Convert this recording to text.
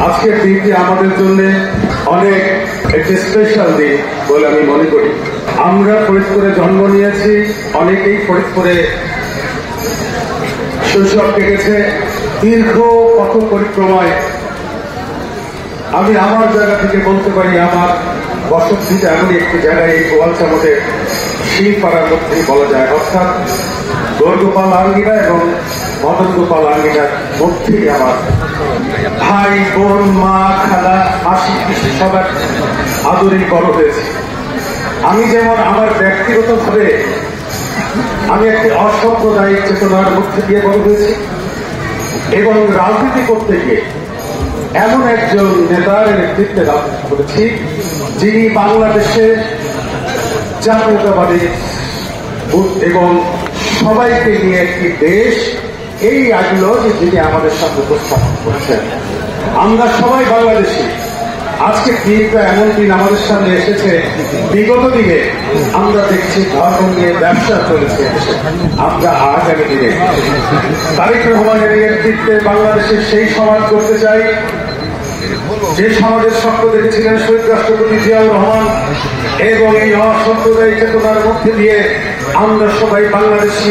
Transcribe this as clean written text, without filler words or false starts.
আজকের দিনটি আমাদের জন্য অনেক একটি স্পেশাল দিন বলে আমি মনে করি। আমরা ফরিদপুরে জন্ম নিয়েছি, অনেকেই ফরিদপুরে শৈশব কেটেছে। দীর্ঘ পথ পরিক্রমায় আমি আমার জায়গা থেকে বলতে পারি আমার বসতভিটা এমনই একটি জায়গায় এই গোয়ালচামটের শিলপাড়ার মধ্যেই বলা যায়, অর্থাৎ গৌরগোপাল আঙ্গিনা এবং মদন গোপাল আঙ্গিনার মধ্যেই আমার ভাই বোন মা খালা মাসি পিসি সবার আদরেই বড় হয়েছে। আমি যেমন আমার ব্যক্তিগতভাবে আমি একটি অসাম্প্রদায়িক চেতনার মধ্যে দিয়ে বড় হয়েছি এবং রাজনীতি করতে গিয়ে এমন একজন নেতার নেতৃত্বে রাজনীতি করেছি যিনি বাংলাদেশে জাতীয়তাবাদী এবং সবাইকে নিয়ে একটি দেশ, এই আইডিওলজি যিনি আমাদের সামনে উপস্থাপন করেছেন। আমরা সবাই বাংলাদেশি। আজকে দিনটা এমন দিন আমাদের সামনে এসেছে, বিগত দিনে আমরা দেখছি ধর্ম নিয়ে ব্যবসা চলেছে। আমরা আগামী দিনে তারেক রহমানের নেতৃত্বে বাংলাদেশের সেই সমাজ করতে চাই যে সমাজের স্বপ্ন দেখেছিলেন শহীদ রাষ্ট্রপতি জিয়াউর রহমান, এবং এই অসাম্প্রদায়িক চেতনার মধ্যে দিয়ে আমরা সবাই বাংলাদেশি।